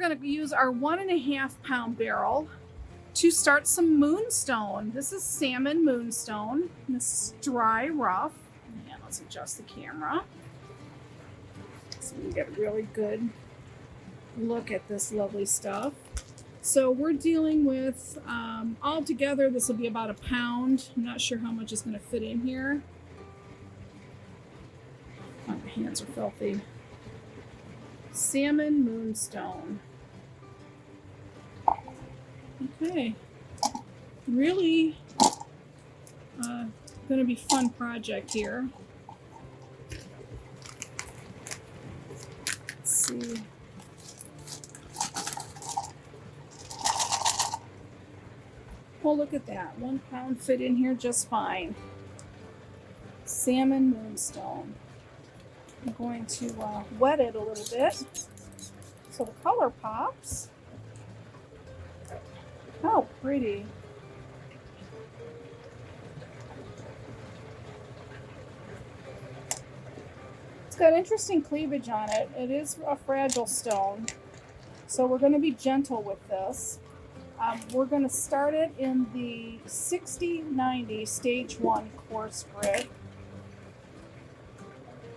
going to use our 1.5 pound barrel to start some moonstone. This is salmon moonstone. This is dry rough. And let's adjust the camera so we can get a really good look at this lovely stuff. So we're dealing with, altogether, this will be about a pound. I'm not sure how much is going to fit in here. Oh, my hands are filthy. Salmon moonstone. Okay. Really going to be fun project here. Let's see. Oh, look at that. 1 pound fit in here just fine. Salmon moonstone. I'm going to wet it a little bit so the color pops. How pretty. It's got interesting cleavage on it. It is a fragile stone, so we're going to be gentle with this. We're going to start it in the 60-90 stage 1 coarse grit.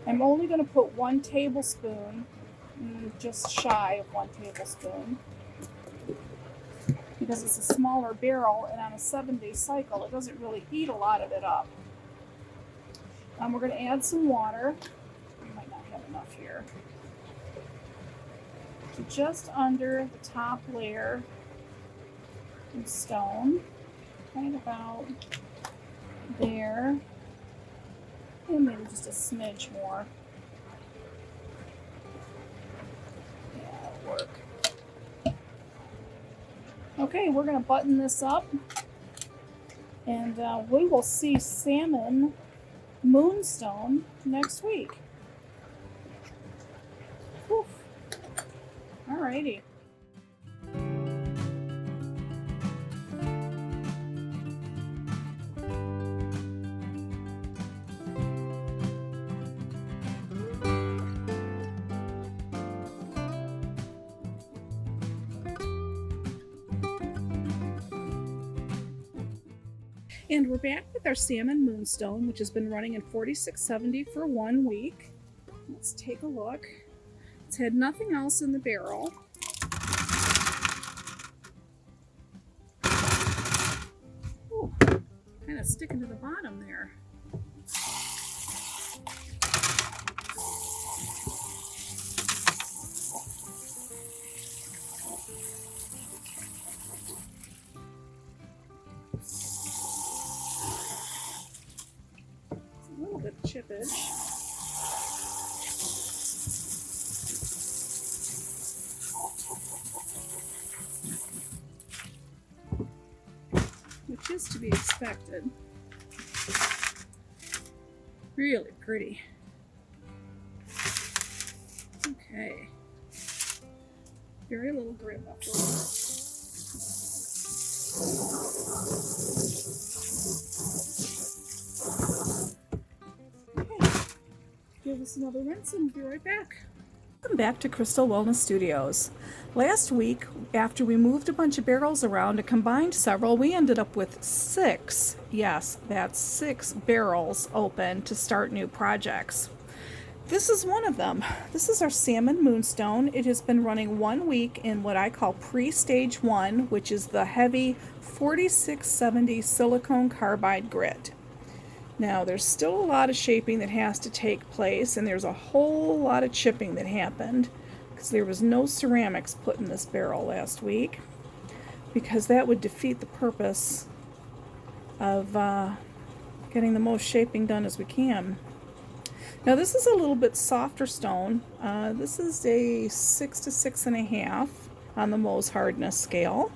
I'm only going to put 1 tablespoon, just shy of 1 tablespoon, because it's a smaller barrel, and on a 7-day cycle it doesn't really eat a lot of it up. We're going to add some water. We might not have enough here. Just under the top layer of stone, right about there, and maybe just a smidge more. Yeah, that'll work. Okay, we're going to button this up, and we will see salmon moonstone next week. Whew. Alrighty. And we're back with our salmon moonstone, which has been running in 4670 for 1 week. Let's take a look. It's had nothing else in the barrel. Ooh, kind of sticking to the bottom there. A little bit of chippage. Which is to be expected. Really pretty. Okay. Very little grit left over. Give this another rinse and be right back. Welcome back to Crystal Wellness Studios. Last week, after we moved a bunch of barrels around and combined several, we ended up with 6, yes, that's 6 barrels open to start new projects. This is one of them. This is our salmon moonstone. It has been running 1 week in what I call pre-stage 1, which is the heavy 4670 silicone carbide grit. Now, there's still a lot of shaping that has to take place, and there's a whole lot of chipping that happened because there was no ceramics put in this barrel last week, because that would defeat the purpose of getting the most shaping done as we can. Now, this is a little bit softer stone. This is a 6 to 6.5 on the Mohs hardness scale.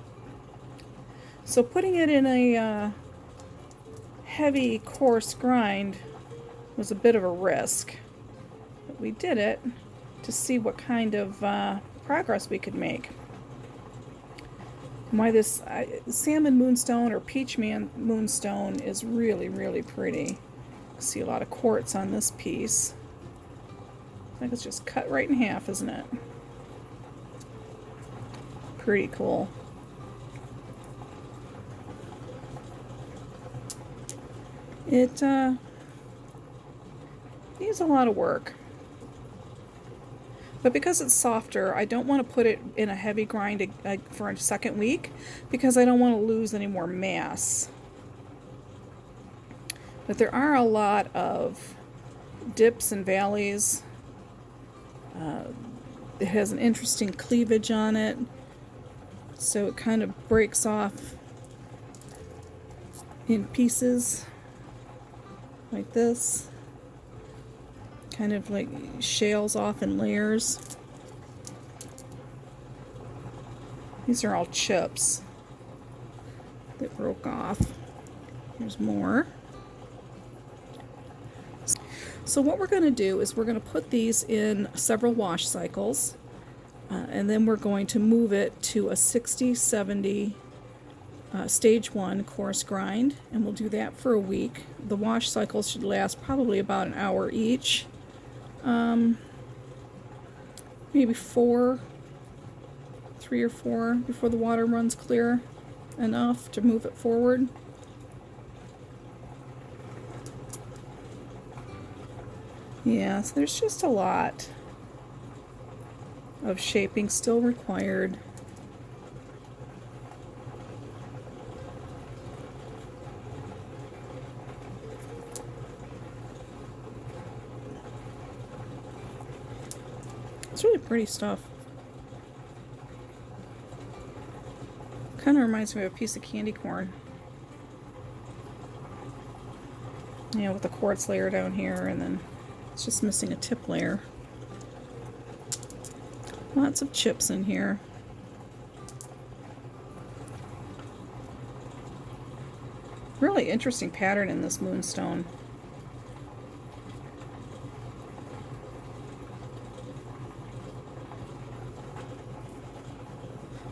So putting it in a heavy, coarse grind was a bit of a risk, but we did it to see what kind of progress we could make. And why this salmon moonstone or peach moonstone is really, really pretty. See a lot of quartz on this piece. I think it's just cut right in half, isn't it? Pretty cool. It needs a lot of work. But because it's softer, I don't want to put it in a heavy grind for a second week because I don't want to lose any more mass. But there are a lot of dips and valleys. It has an interesting cleavage on it, so it kind of breaks off in pieces like this. Kind of like shales off in layers. These are all chips that broke off. There's more. So what we're going to do is we're going to put these in several wash cycles, and then we're going to move it to a 60-70 stage 1 coarse grind, and we'll do that for a week. The wash cycles should last probably about an hour each. Maybe 3 or 4 before the water runs clear enough to move it forward. Yeah, so there's just a lot of shaping still required. It's really pretty stuff. Kind of reminds me of a piece of candy corn. Yeah, with the quartz layer down here, and then it's just missing a tip layer. Lots of chips in here. Really interesting pattern in this moonstone.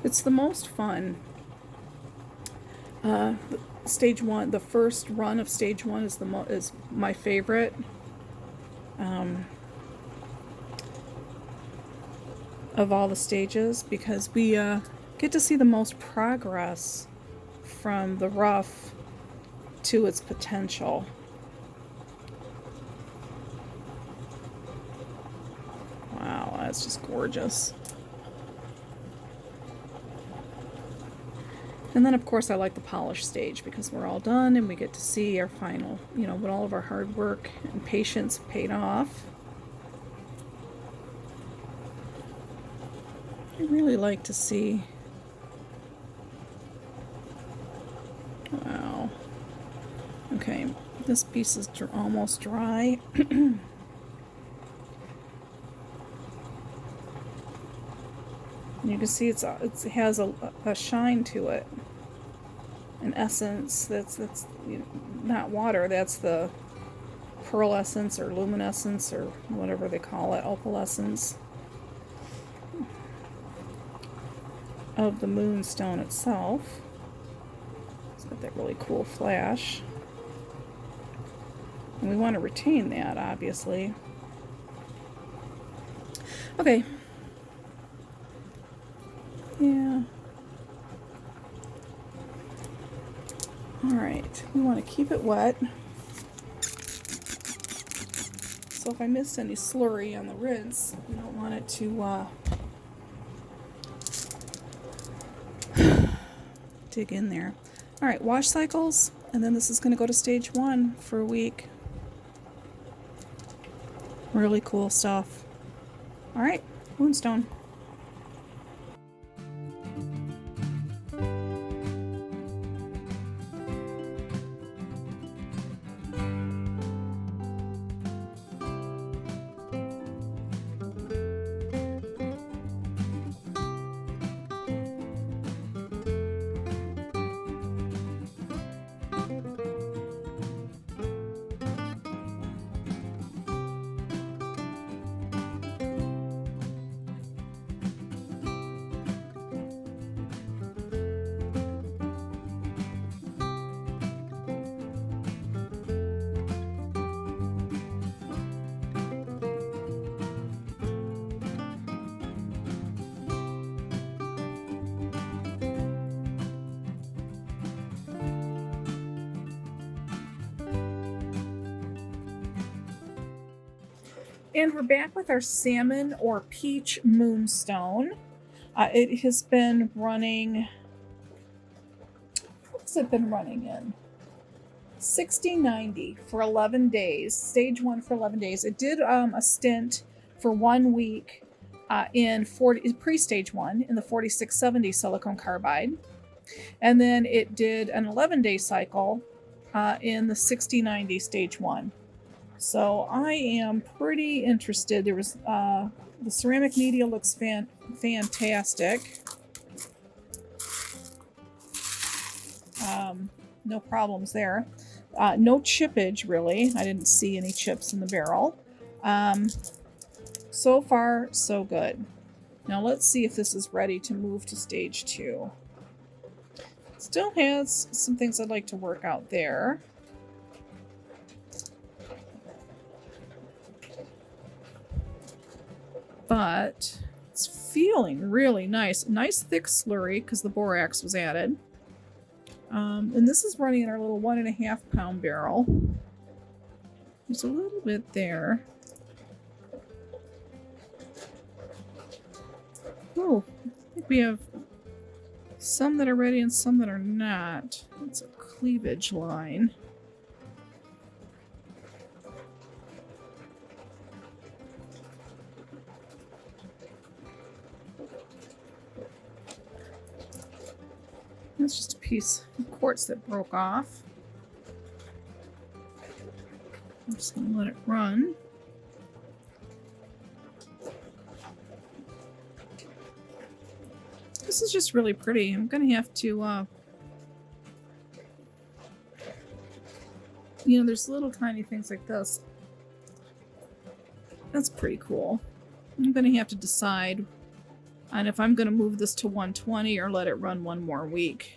It's the most fun. Stage 1, the first run of stage 1 is my favorite. Of all the stages, because we get to see the most progress from the rough to its potential. Wow, that's just gorgeous. And then of course I like the polish stage because we're all done and we get to see our final, when all of our hard work and patience paid off. I really like to see. Wow. Okay, this piece is almost dry. You can see it has a shine to it, an essence that's not water. That's the pearlescence or luminescence or whatever they call it, opalescence of the moonstone itself. It's got that really cool flash, and we want to retain that, obviously. Okay. Yeah. Alright, we want to keep it wet. So if I missed any slurry on the rinse, we don't want it to dig in there. Alright, wash cycles, and then this is going to go to stage 1 for a week. Really cool stuff. Alright, moonstone. And we're back with our Salmon or Peach Moonstone. It has been running, what's it been running in? 60-90 for 11 days, stage 1 for 11 days. It did a stint for 1 week in pre-stage 1 in the 4670 silicone carbide. And then it did an 11-day cycle in the 60-90 stage 1. So I am pretty interested. There was the ceramic media looks fantastic. No problems there. No chippage really. I didn't see any chips in the barrel. So far, so good. Now let's see if this is ready to move to stage 2. Still has some things I'd like to work out there. But it's feeling really nice. Nice thick slurry because the borax was added. And this is running in our little 1.5 pound barrel. There's a little bit there. Oh, I think we have some that are ready and some that are not. It's a cleavage line. That's just a piece of quartz that broke off. I'm just going to let it run. This is just really pretty. I'm going to have to, there's little tiny things like this. That's pretty cool. I'm going to have to decide on if I'm going to move this to 120 or let it run 1 more week.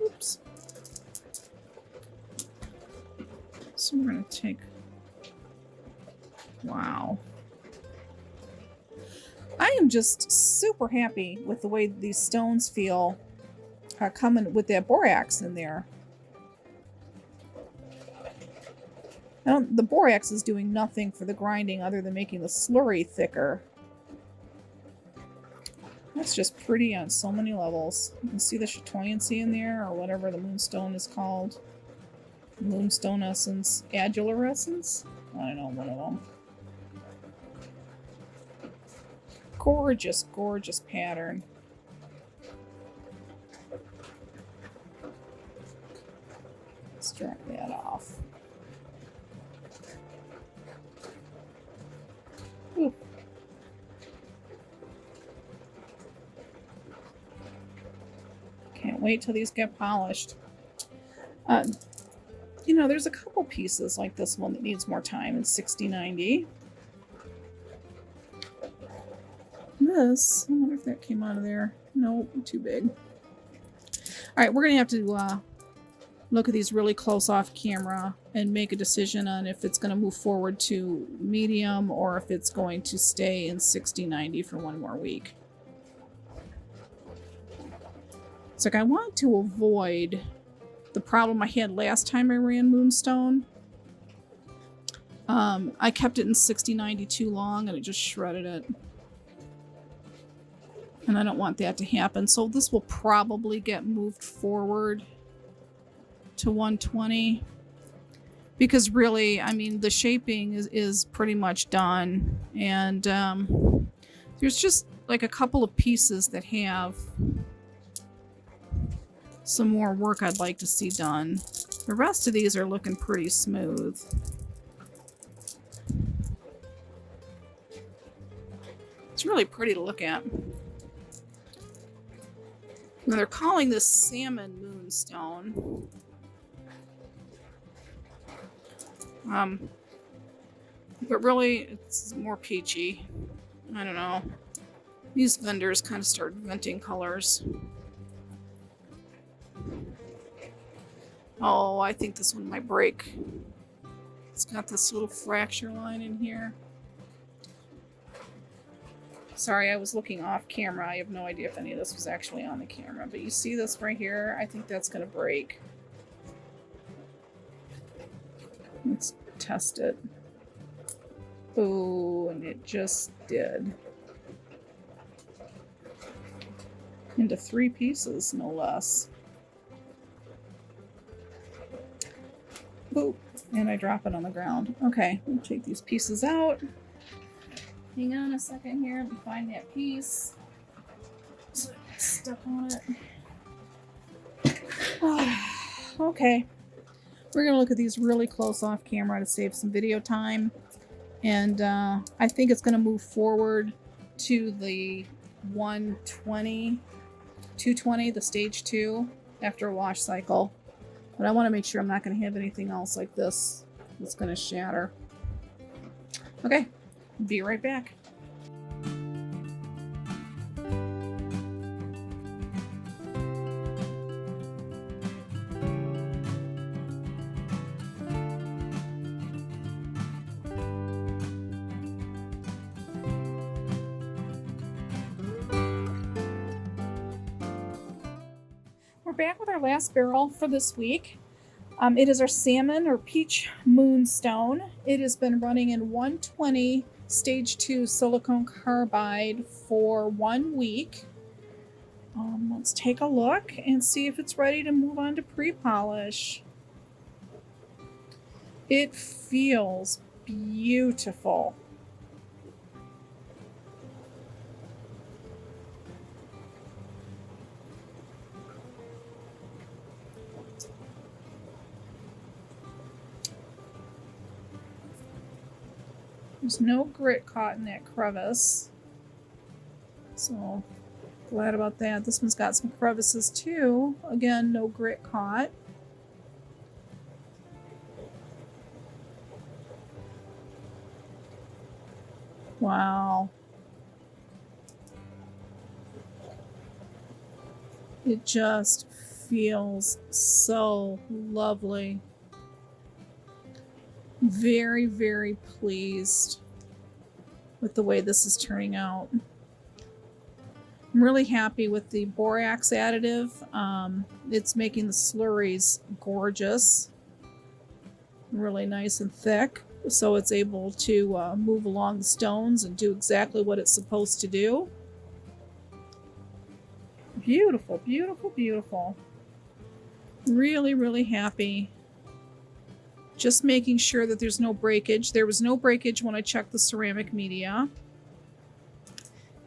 Oops. So we're going to take... Wow. I am just super happy with the way these stones feel coming with that borax in there. The borax is doing nothing for the grinding other than making the slurry thicker. That's just pretty on so many levels. You can see the chatoyancy in there, or whatever the moonstone is called. Moonstone essence, adular essence? I don't know, one of them. Gorgeous, gorgeous pattern. Let's drop that off. Ooh. Can't wait till these get polished. There's a couple pieces like this one that needs more time in 60-90. This, I wonder if that came out of there. Nope, too big. All right, we're going to have to look at these really close off camera and make a decision on if it's going to move forward to medium or if it's going to stay in 60-90 for 1 more week. It's like I want to avoid the problem I had last time I ran Moonstone. I kept it in 60-90 too long and it just shredded it. And I don't want that to happen. So this will probably get moved forward to 120. Because really, I mean, the shaping is pretty much done. And there's just like a couple of pieces that have some more work I'd like to see done. The rest of these are looking pretty smooth. It's really pretty to look at. Now they're calling this Salmon Moonstone. But really, it's more peachy. I don't know. These vendors kind of start venting colors. Oh, I think this one might break. It's got this little fracture line in here. Sorry, I was looking off camera. I have no idea if any of this was actually on the camera. But you see this right here? I think that's going to break. Let's test it. Oh, and it just did. Into 3 pieces, no less. Boop. And I drop it on the ground. Okay, we'll take these pieces out. Hang on a second here. Let me find that piece. So it's stuck on it. Okay. We're going to look at these really close off camera to save some video time. And I think it's going to move forward to the 220, the stage 2, after a wash cycle. But I want to make sure I'm not going to have anything else like this that's going to shatter. Okay, be right back. We're back with our last barrel for this week. It is our Salmon or Peach Moonstone. It has been running in 120 stage 2 silicone carbide for 1 week. Let's take a look and see if it's ready to move on to pre-polish. It feels beautiful. There's no grit caught in that crevice, so glad about that. This one's got some crevices too. Again, no grit caught. Wow. It just feels so lovely. Very, very pleased with the way this is turning out. I'm really happy with the borax additive. It's making the slurries gorgeous, really nice and thick, so it's able to move along the stones and do exactly what it's supposed to do. Beautiful, beautiful, beautiful. Really, really happy. Just making sure that there's no breakage. There was no breakage when I checked the ceramic media.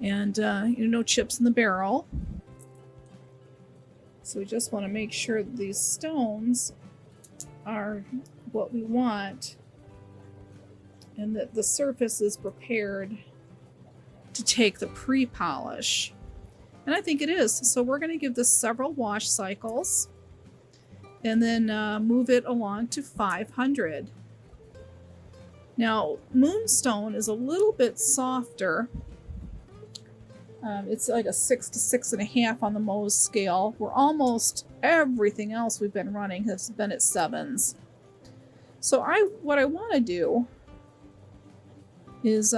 And no chips in the barrel. So we just want to make sure that these stones are what we want and that the surface is prepared to take the pre-polish. And I think it is. So we're going to give this several wash cycles and then move it along to 500. Now, Moonstone is a little bit softer. It's like a 6 to 6.5 on the Mohs scale, where almost everything else we've been running has been at 7s. So what I want to do is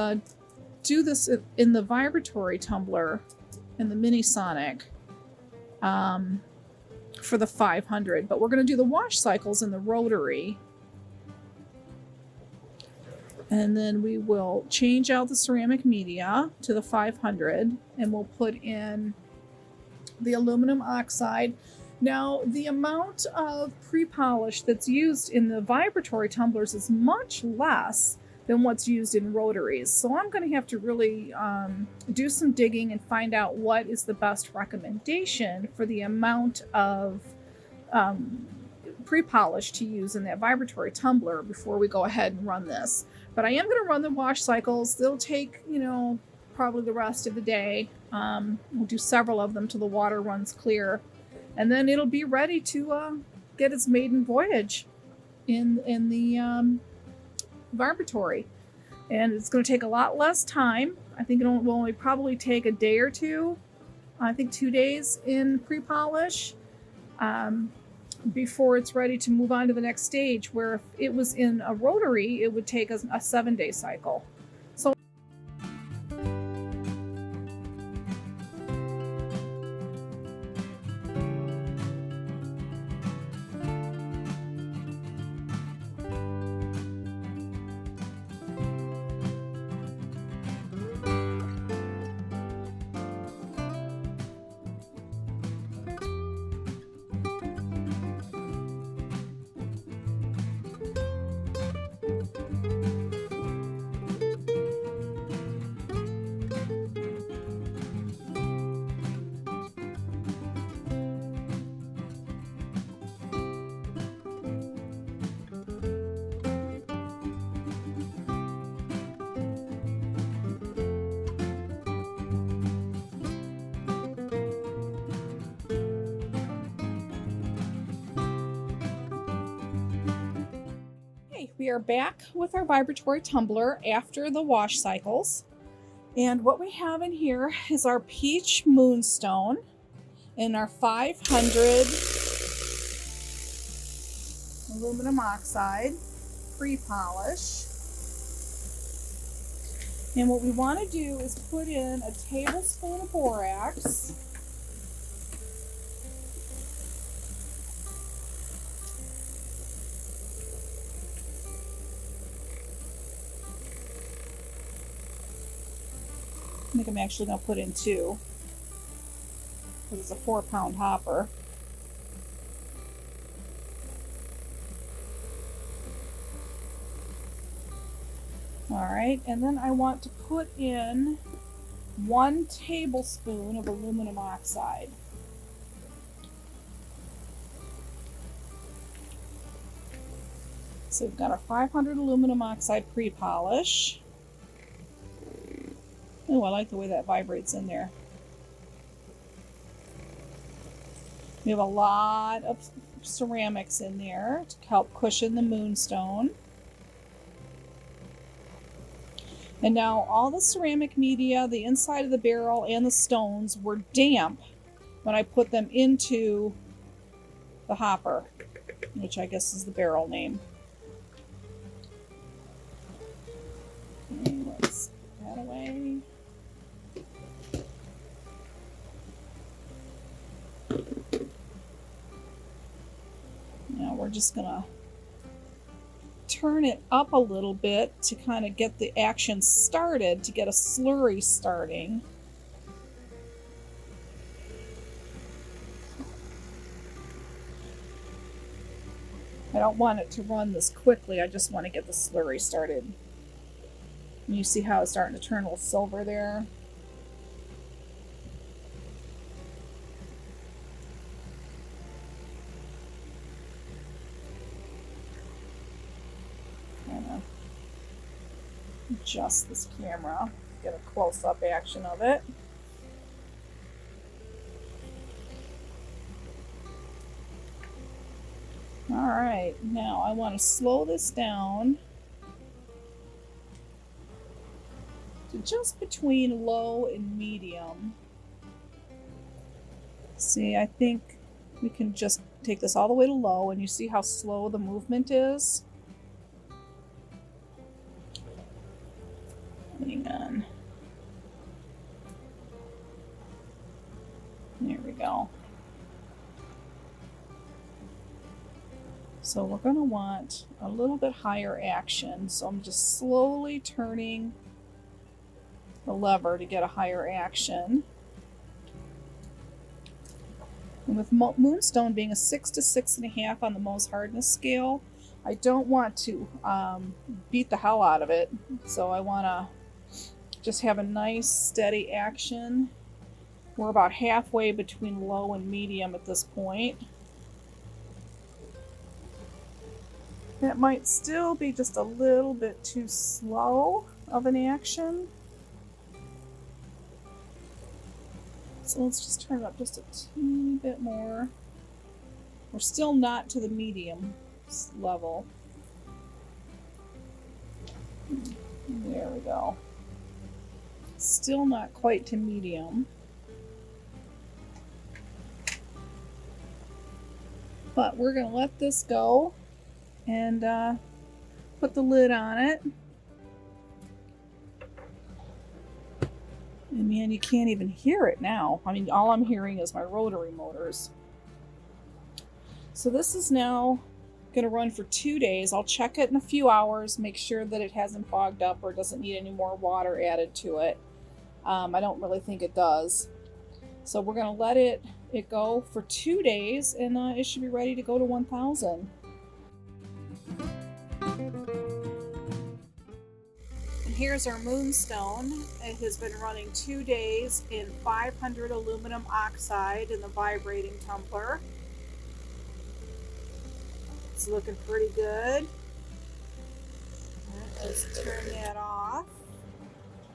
do this in the vibratory tumbler and the mini sonic for the 500, but we're going to do the wash cycles in the rotary. And then we will change out the ceramic media to the 500 and we'll put in the aluminum oxide. Now, the amount of pre-polish that's used in the vibratory tumblers is much less than what's used in rotaries. So I'm going to have to really do some digging and find out what is the best recommendation for the amount of pre-polish to use in that vibratory tumbler before we go ahead and run this. But I am going to run the wash cycles. They'll take, probably the rest of the day. We'll do several of them till the water runs clear. And then it'll be ready to get its maiden voyage in the vibratory. And it's going to take a lot less time. I think it will only probably take a day or two. I think 2 days in pre-polish before it's ready to move on to the next stage, where if it was in a rotary, it would take a 7-day cycle. So we are back with our vibratory tumbler after the wash cycles. And what we have in here is our Peach Moonstone in our 500 aluminum oxide pre-polish. And what we want to do is put in a tablespoon of borax. I think I'm actually going to put in 2 because it's a 4-pound hopper. Alright, and then I want to put in 1 tablespoon of aluminum oxide. So we've got our 500 aluminum oxide pre-polish. Oh, I like the way that vibrates in there. We have a lot of ceramics in there to help cushion the moonstone. And now all the ceramic media, the inside of the barrel, and the stones were damp when I put them into the hopper, which I guess is the barrel name. Okay, let's put that away. Now we're just gonna turn it up a little bit to kind of get the action started, to get a slurry starting. I don't want it to run this quickly, I just want to get the slurry started. And you see how it's starting to turn a little silver there? Adjust this camera, get a close-up action of it. Alright, now I want to slow this down to just between low and medium. See, I think we can just take this all the way to low, and you see how slow the movement is? Hang on. There we go. So we're going to want a little bit higher action. So I'm just slowly turning the lever to get a higher action. And with Moonstone being a 6 to 6.5 on the Mohs hardness scale, I don't want to beat the hell out of it. So I want to just have a nice steady action. We're about halfway between low and medium at this point. That might still be just a little bit too slow of an action. So let's just turn it up just a teeny bit more. We're still not to the medium level. There we go. Still not quite to medium. But we're going to let this go and put the lid on it. And man, you can't even hear it now. I mean, all I'm hearing is my rotary motors. So this is now going to run for 2 days. I'll check it in a few hours, make sure that it hasn't fogged up or doesn't need any more water added to it. I don't really think it does. So we're going to let it go for 2 days, and it should be ready to go to 1,000. And here's our Moonstone. It has been running 2 days in 500 aluminum oxide in the vibrating tumbler. It's looking pretty good. Let's turn that off.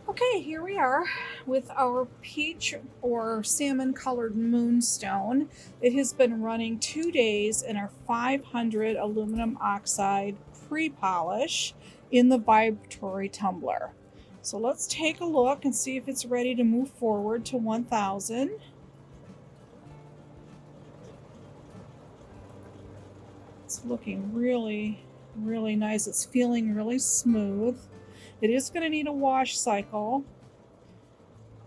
Okay, here we are with our peach or salmon colored Moonstone. It has been running 2 days in our 500 aluminum oxide pre-polish in the vibratory tumbler. So let's take a look and see if it's ready to move forward to 1000. It's looking really, really nice. It's feeling really smooth. It is going to need a wash cycle.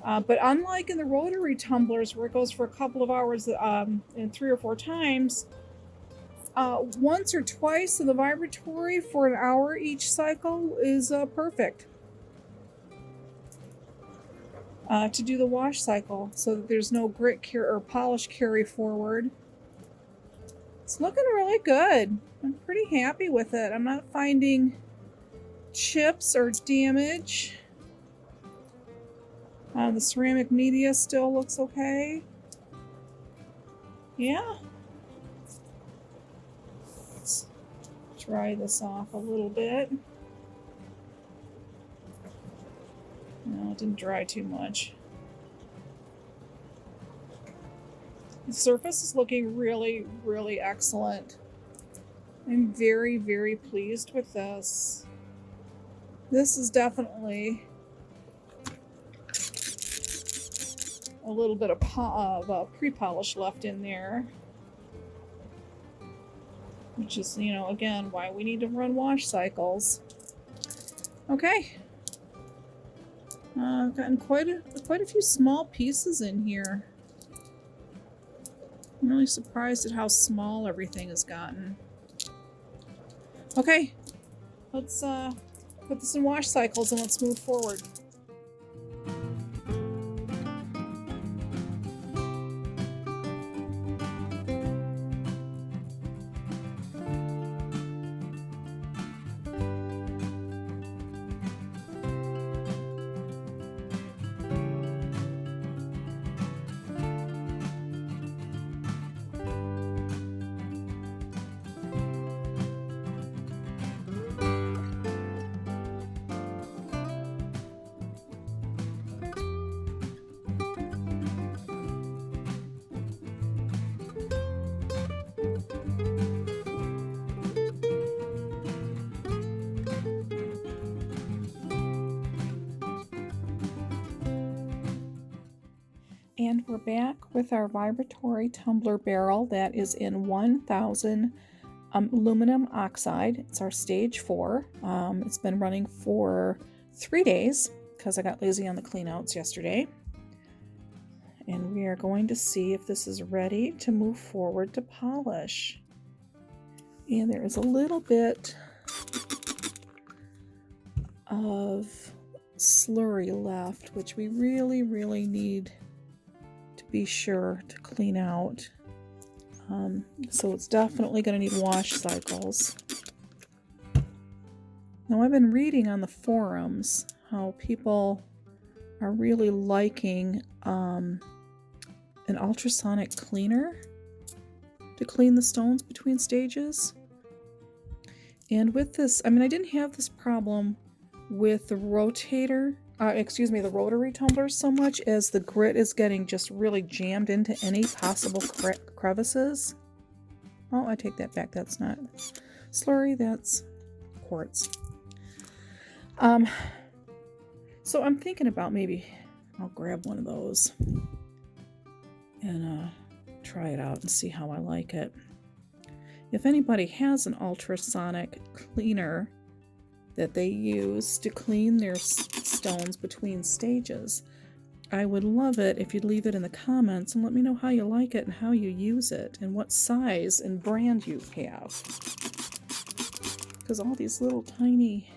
But unlike in the rotary tumblers where it goes for a couple of hours and 3 or 4 times, once or twice in the vibratory for an hour each cycle is perfect to do the wash cycle so that there's no grit or polish carry forward. It's looking really good. I'm pretty happy with it. I'm not finding chips or damage. The ceramic media still looks okay. Yeah. Let's dry this off a little bit. No, it didn't dry too much. The surface is looking really, really excellent. I'm very, very pleased with this. This is definitely a little bit of pre-polish left in there, which is, you know, again, why we need to run wash cycles. Okay. I've gotten quite a few small pieces in here. I'm really surprised at how small everything has gotten. Okay, let's put this in wash cycles and let's move forward. And we're back with our vibratory tumbler barrel that is in 1000 aluminum oxide. It's our stage 4. It's been running for 3 days because I got lazy on the cleanouts yesterday. And we are going to see if this is ready to move forward to polish. And there is a little bit of slurry left, which we really, really need to be sure to clean out. So it's definitely going to need wash cycles. Now, I've been reading on the forums how people are really liking an ultrasonic cleaner to clean the stones between stages. And with this, I mean, I didn't have this problem with the the rotary tumblers so much as the grit is getting just really jammed into any possible crevices. Oh, I take that back. That's not slurry, that's quartz. So I'm thinking about maybe I'll grab one of those and try it out and see how I like it. If anybody has an ultrasonic cleaner that they use to clean their stones between stages, I would love it if you'd leave it in the comments and let me know how you like it and how you use it and what size and brand you have. Because all these little tiny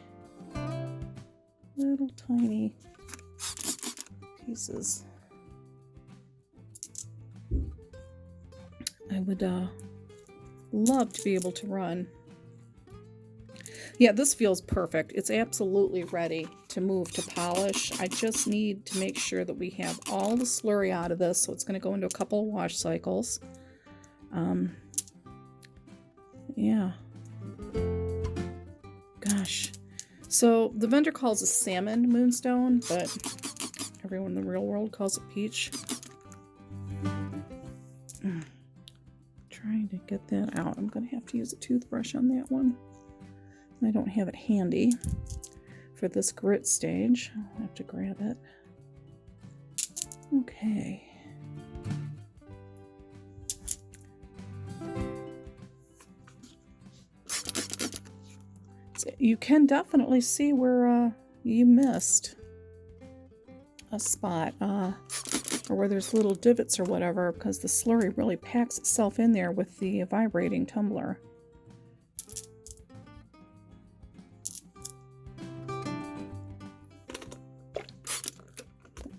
pieces, I would love to be able to run. Yeah, this feels perfect. It's absolutely ready to move to polish. I just need to make sure that we have all the slurry out of this, so it's going to go into a couple of wash cycles. Yeah. Gosh. So the vendor calls it Salmon Moonstone, but everyone in the real world calls it Peach. Trying to get that out. I'm going to have to use a toothbrush on that one. I don't have it handy for this grit stage. I'll have to grab it. Okay. So you can definitely see where you missed a spot, or where there's little divots or whatever, because the slurry really packs itself in there with the vibrating tumbler.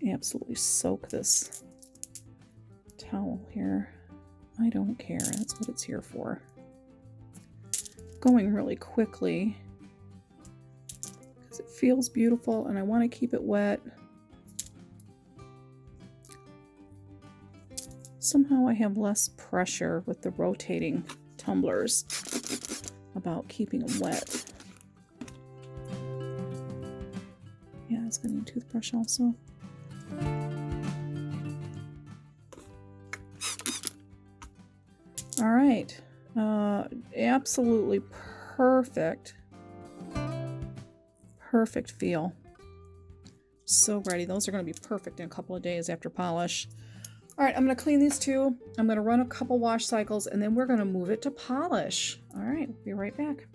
Absolutely soak this towel here. I don't care. That's what it's here for. Going really quickly because it feels beautiful and I want to keep it wet. Somehow I have less pressure with the rotating tumblers about keeping them wet. Yeah, it's going to need a toothbrush also. All right, absolutely perfect feel. So ready. Those are going to be perfect in a couple of days after polish. All right, I'm going to clean these two. I'm going to run a couple wash cycles and then we're going to move it to polish. All right, we'll be right back.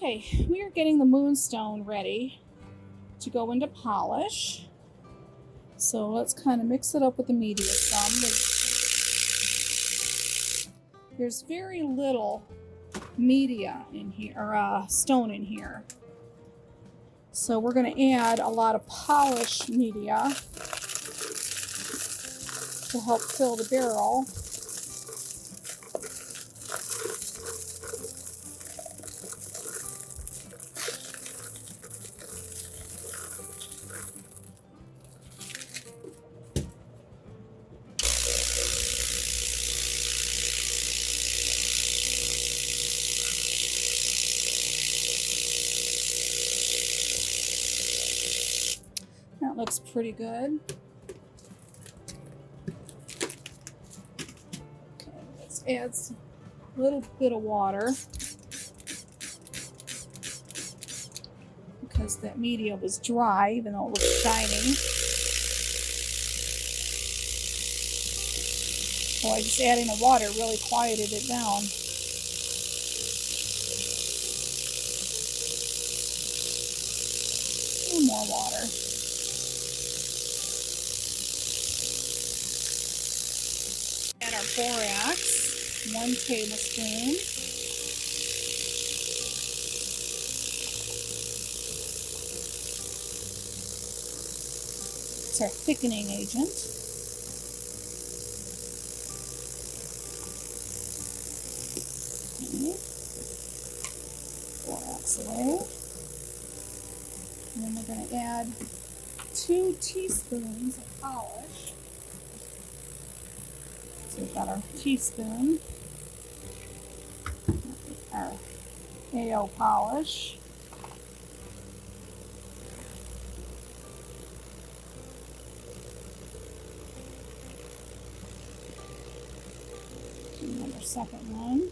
Okay, we are getting the Moonstone ready to go into polish. So let's kind of mix it up with the media some. There's very little media in here, or stone in here. So we're going to add a lot of polish media to help fill the barrel. That looks pretty good. Okay, let's add a little bit of water because that media was dry, even though it was shiny. So just adding the water really quieted it down. And more water. Add our borax, 1 tablespoon. It's our thickening agent. Okay. Borax away. And then we're going to add 2 teaspoons of polish. So we've got our teaspoon, our AO polish, another second one.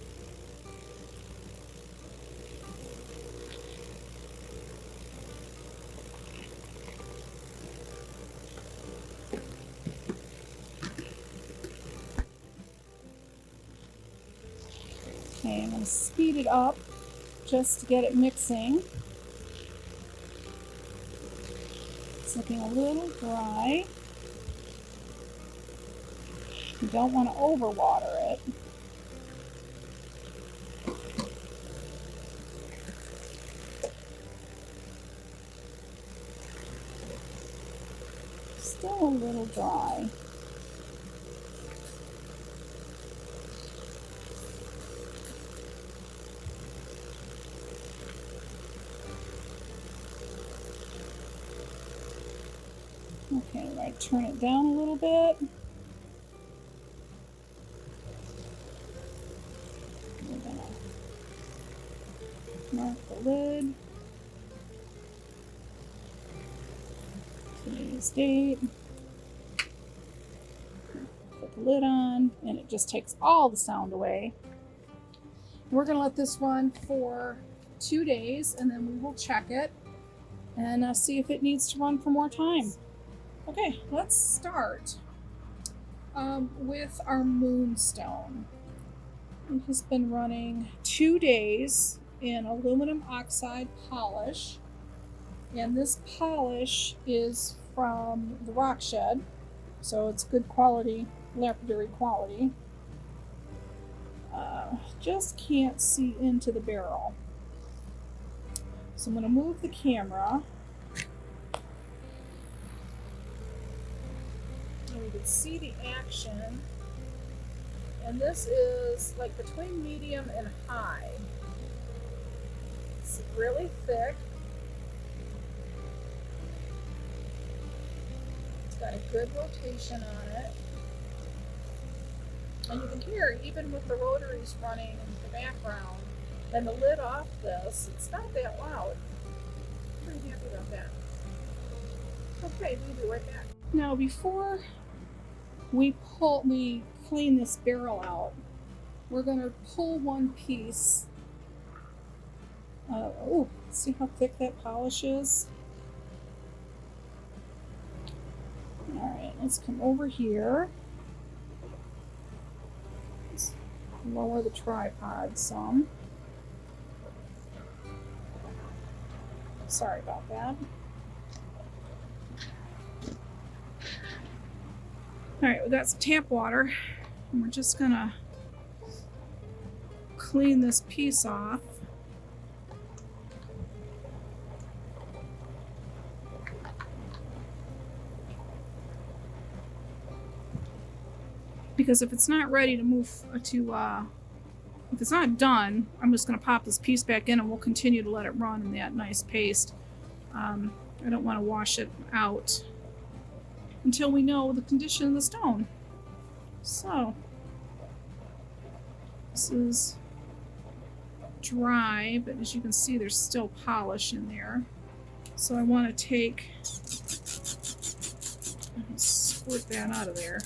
Okay, I'm going to speed it up just to get it mixing. It's looking a little dry. You don't want to overwater it. Still a little dry. Okay, I turn it down a little bit. We're gonna mark the lid. Today's date. Put the lid on, and it just takes all the sound away. We're gonna let this run for 2 days, and then we will check it and see if it needs to run for more time. Okay, let's start with our Moonstone. It has been running 2 days in aluminum oxide polish, and this polish is from the Rock Shed, so it's good quality, lapidary quality. Just can't see into the barrel. So I'm going to move the camera. And you can see the action. And this is like between medium and high. It's really thick. It's got a good rotation on it. And you can hear, even with the rotaries running in the background and the lid off this, it's not that loud. Pretty happy about that. Okay, we'll be right back. Now, before we clean this barrel out, we're going to pull one piece. Oh, see how thick that polish is? All right, let's come over here. Let's lower the tripod some. Sorry about that. All right, we got some tap water, and we're just gonna clean this piece off. Because if it's not ready to move if it's not done, I'm just going to pop this piece back in and we'll continue to let it run in that nice paste. I don't want to wash it out until we know the condition of the stone. So, this is dry, but as you can see, there's still polish in there. So I want to take and squirt that out of there.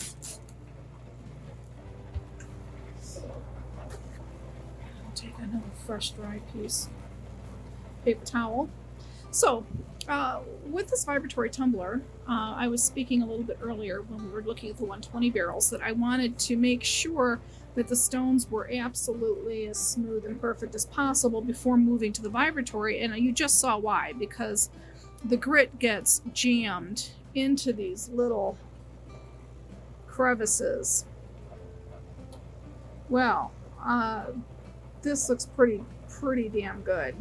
Take another fresh dry piece paper towel. So with this vibratory tumbler, I was speaking a little bit earlier when we were looking at the 120 barrels that I wanted to make sure that the stones were absolutely as smooth and perfect as possible before moving to the vibratory, and you just saw why, because the grit gets jammed into these little crevices. Well, this looks pretty damn good.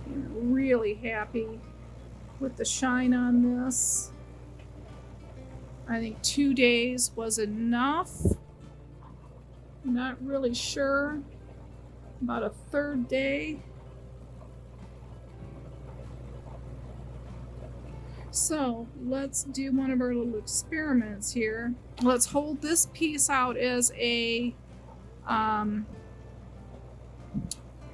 I'm really happy with the shine on this. I think 2 days was enough. Not really sure about a third day. So let's do one of our little experiments here. Let's hold this piece out as a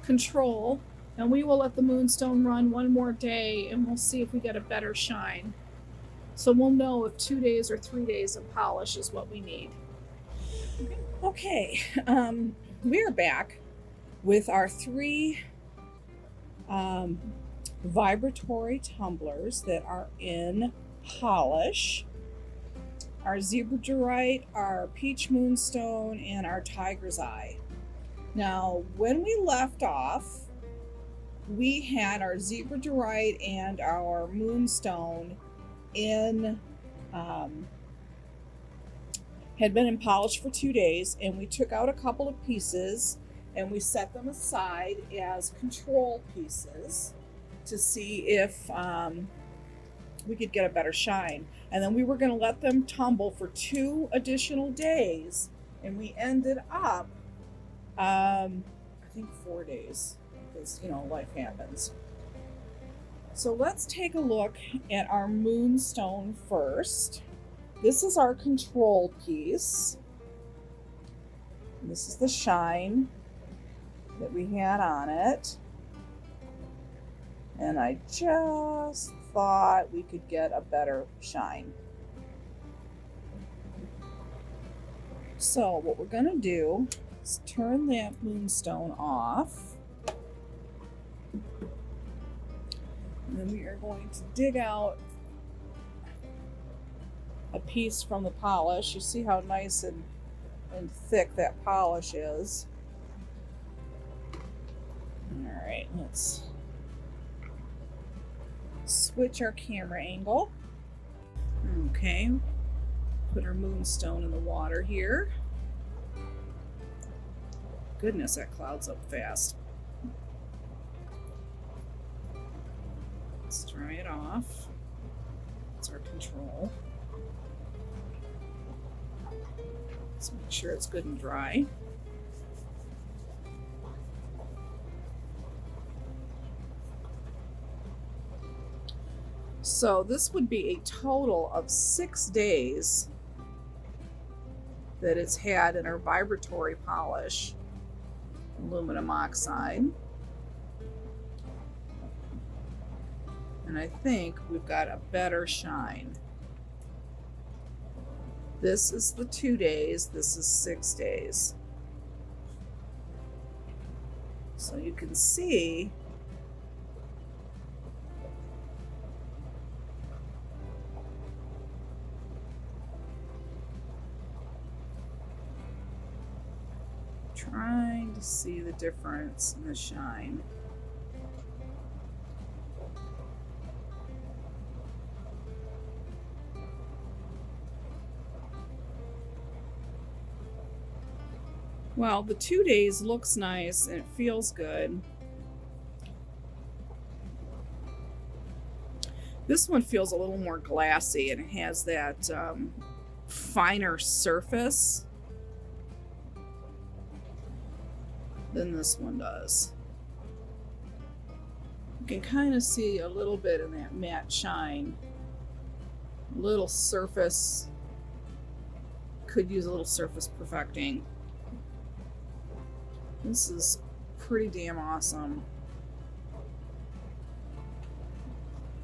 control, and we will let the Moonstone run one more day and we'll see if we get a better shine. So we'll know if 2 days or 3 days of polish is what we need. Okay, we are back with our 3 vibratory tumblers that are in polish. Our Zebra-Durite, our Peach Moonstone, and our Tiger's Eye. Now, when we left off, we had our Zebra-Durite and our Moonstone had been in polish for 2 days, and we took out a couple of pieces and we set them aside as control pieces to see if we could get a better shine. And then we were going to let them tumble for 2 additional days, and we ended up, I think 4 days, because, life happens. So let's take a look at our moonstone first. This is our control piece. And this is the shine that we had on it. And I just thought we could get a better shine. So what we're going to do is turn that moonstone off. And then we are going to dig out a piece from the polish. You see how nice and thick that polish is. All right, let's switch our camera angle. Okay, put our moonstone in the water here. Goodness, that clouds up fast. Let's dry it off. That's our control. Let's make sure it's good and dry. So this would be a total of 6 days that it's had in our vibratory polish, aluminum oxide. And I think we've got a better shine. This is the 2 days, this is 6 days. So you can see trying to see the difference in the shine. Well, the 2 days looks nice and it feels good. This one feels a little more glassy and it has that finer surface than this one does. You can kind of see a little bit in that matte shine. Little surface, could use a little surface perfecting. This is pretty damn awesome.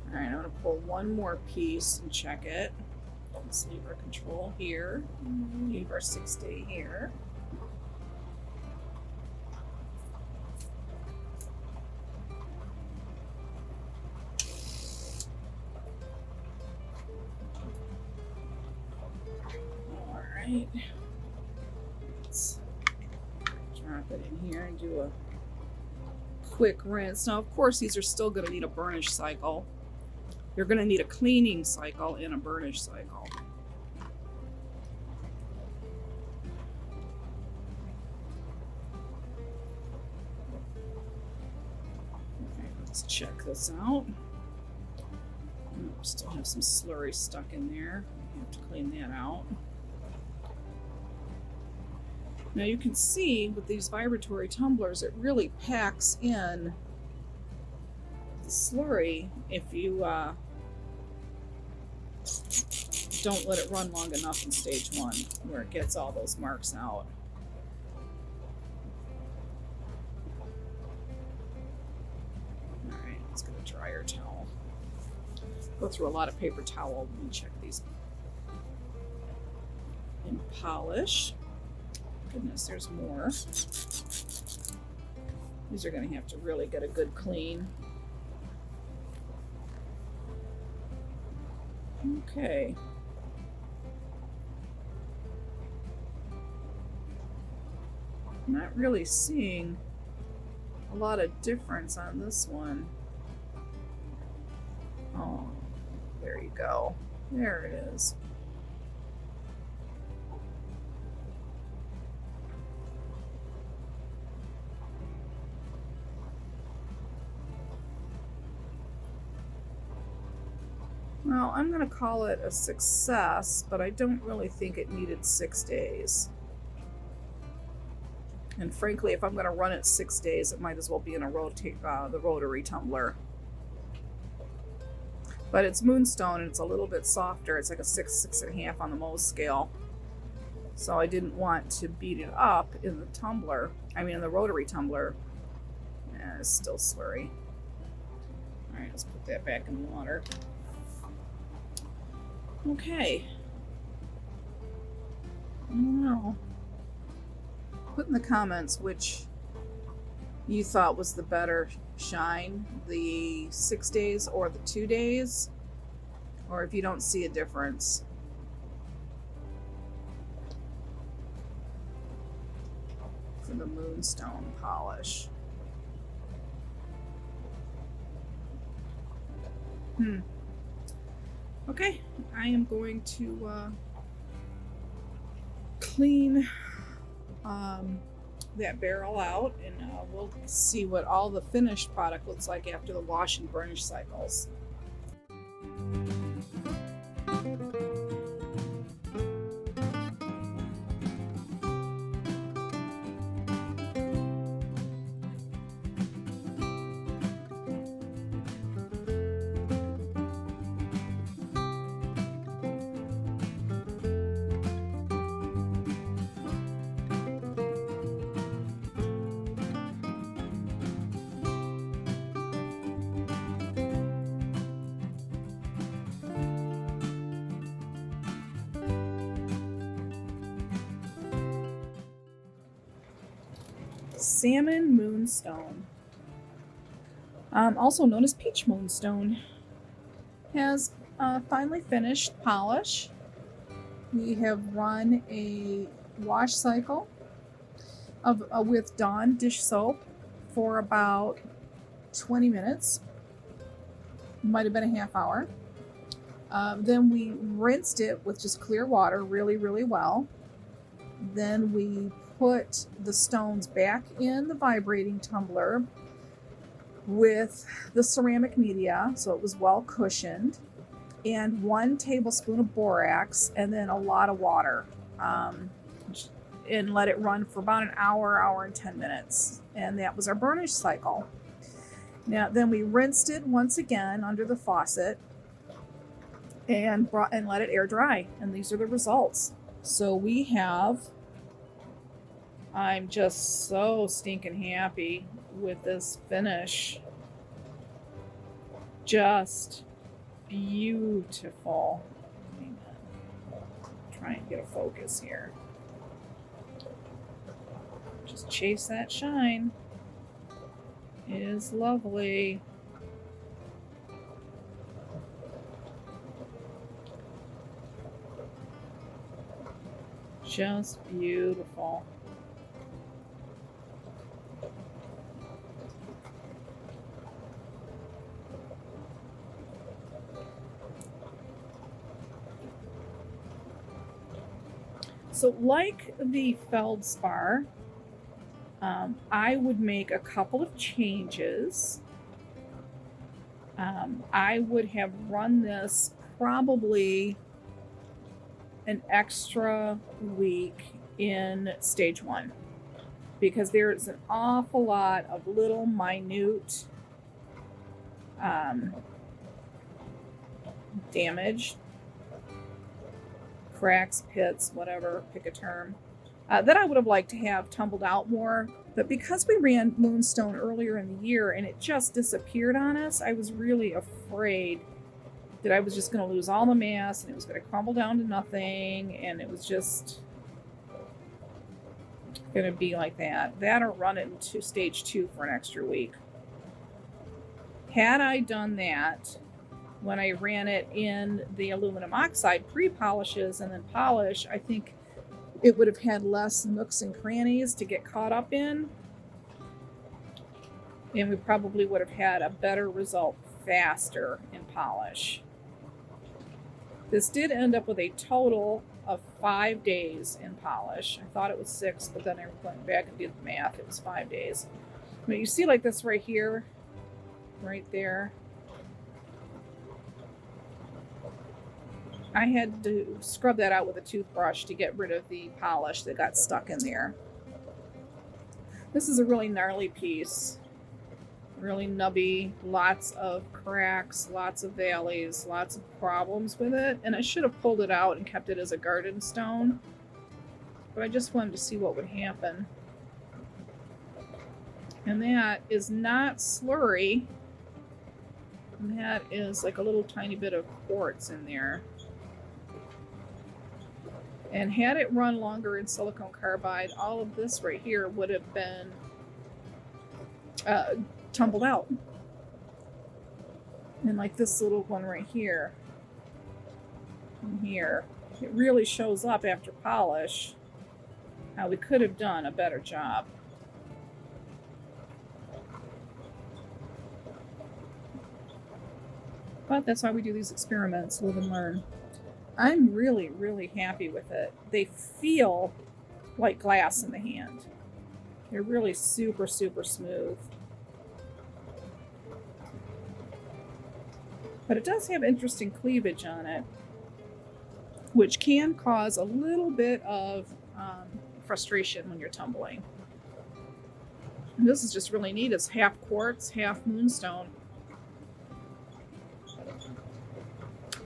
All right, I'm gonna pull one more piece and check it. Let's leave our control here. Leave our 6 day here. All right. Let's drop it in here and do a quick rinse. Now, of course, these are still going to need a burnish cycle. You're going to need a cleaning cycle and a burnish cycle. Okay, let's check this out. Still have some slurry stuck in there. I have to clean that out. Now you can see with these vibratory tumblers, it really packs in the slurry if you don't let it run long enough in stage 1, where it gets all those marks out. All right, let's get a dryer towel. Go through a lot of paper towel and check these and polish. Goodness, there's more. These are going to have to really get a good clean. Okay. I'm not really seeing a lot of difference on this one. Oh, there you go. There it is. Well, I'm going to call it a success, but I don't really think it needed 6 days. And frankly, if I'm going to run it 6 days, it might as well be in the rotary tumbler. But it's Moonstone and it's a little bit softer. It's like a 6.5 on the Mohs scale. So I didn't want to beat it up in the tumbler. In the rotary tumbler. It's still slurry. All right, let's put that back in the water. Okay. I don't know. Put in the comments which you thought was the better shine, the 6 days or the 2 days, or if you don't see a difference. For the Moonstone polish. Okay, I am going to clean that barrel out, and we'll see what all the finished product looks like after the wash and burnish cycles. Salmon Moonstone, also known as Peach Moonstone, has finally finished polish. We have run a wash cycle with Dawn dish soap for about 20 minutes. Might have been a half hour. Then we rinsed it with just clear water really, really well. Then we put the stones back in the vibrating tumbler with the ceramic media, so it was well cushioned, and 1 tablespoon of borax, and then a lot of water, and let it run for about an hour and 10 minutes. And that was our burnish cycle. Now, then we rinsed it once again under the faucet and let it air dry. And these are the results. So we have, I'm just so stinking happy with this finish. Just beautiful. Try and get a focus here. Just chase that shine. It is lovely. Just beautiful. So like the feldspar, I would make a couple of changes. I would have run this probably an extra week in stage 1, because there is an awful lot of little minute damage, cracks, pits, whatever, pick a term, that I would have liked to have tumbled out more. But because we ran Moonstone earlier in the year and it just disappeared on us, I was really afraid that I was just going to lose all the mass and it was going to crumble down to nothing, and it was just going to be like that. That or run it into stage 2 for an extra week. Had I done that when I ran it in the aluminum oxide pre-polishes and then polish, I think it would have had less nooks and crannies to get caught up in, and we probably would have had a better result faster in polish. This did end up with a total of 5 days in polish. I thought it was 6, but then I went back and did the math. It was 5 days. But you see, like this right here, right there. I had to scrub that out with a toothbrush to get rid of the polish that got stuck in there. This is a really gnarly piece. Really nubby, lots of cracks, lots of valleys, lots of problems with it. And I should have pulled it out and kept it as a garden stone. But I just wanted to see what would happen. And that is not slurry. And that is like a little tiny bit of quartz in there. And had it run longer in silicone carbide, all of this right here would have been tumbled out. And like this little one right here, and here, it really shows up after polish how we could have done a better job. But that's why we do these experiments, live and learn. I'm really, really happy with it. They feel like glass in the hand. They're really super, super smooth. But it does have interesting cleavage on it, which can cause a little bit of frustration when you're tumbling. And this is just really neat. It's half quartz, half moonstone.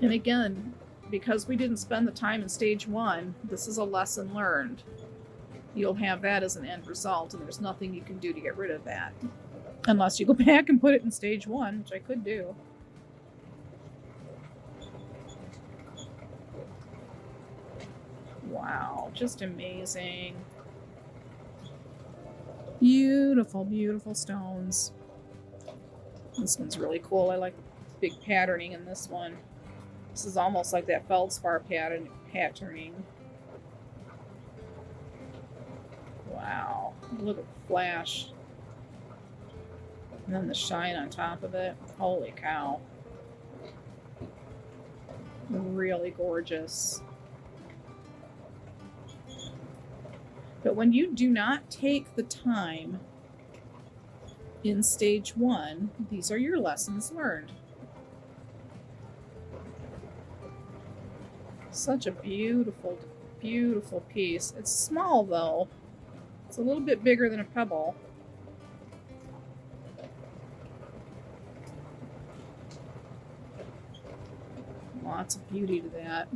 And again, because we didn't spend the time in stage 1, this is a lesson learned. You'll have that as an end result, and there's nothing you can do to get rid of that. Unless you go back and put it in stage 1, which I could do. Wow, just amazing. Beautiful, beautiful stones. This one's really cool. I like the big patterning in this one. This is almost like that feldspar patterning. Wow, look at the flash. And then the shine on top of it. Holy cow. Really gorgeous. But when you do not take the time in stage 1, these are your lessons learned. Such a beautiful, beautiful piece. It's small though. It's a little bit bigger than a pebble. Lots of beauty to that.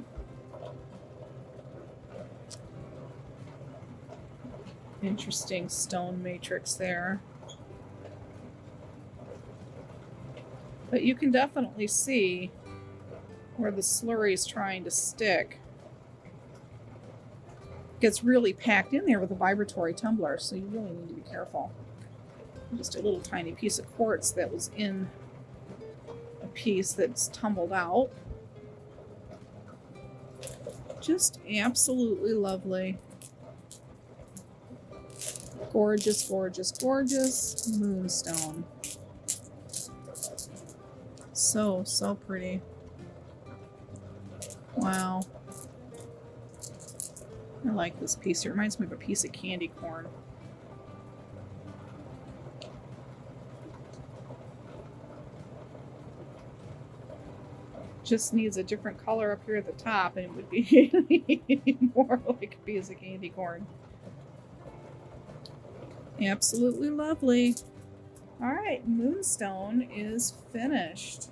Interesting stone matrix there. But you can definitely see where the slurry is trying to stick. It gets really packed in there with a vibratory tumbler, so you really need to be careful. Just a little tiny piece of quartz that was in a piece that's tumbled out. Just absolutely lovely. Gorgeous, gorgeous, gorgeous moonstone. So, so pretty. Wow. I like this piece. It reminds me of a piece of candy corn. Just needs a different color up here at the top and it would be more like a piece of candy corn. Absolutely lovely. All right, moonstone is finished.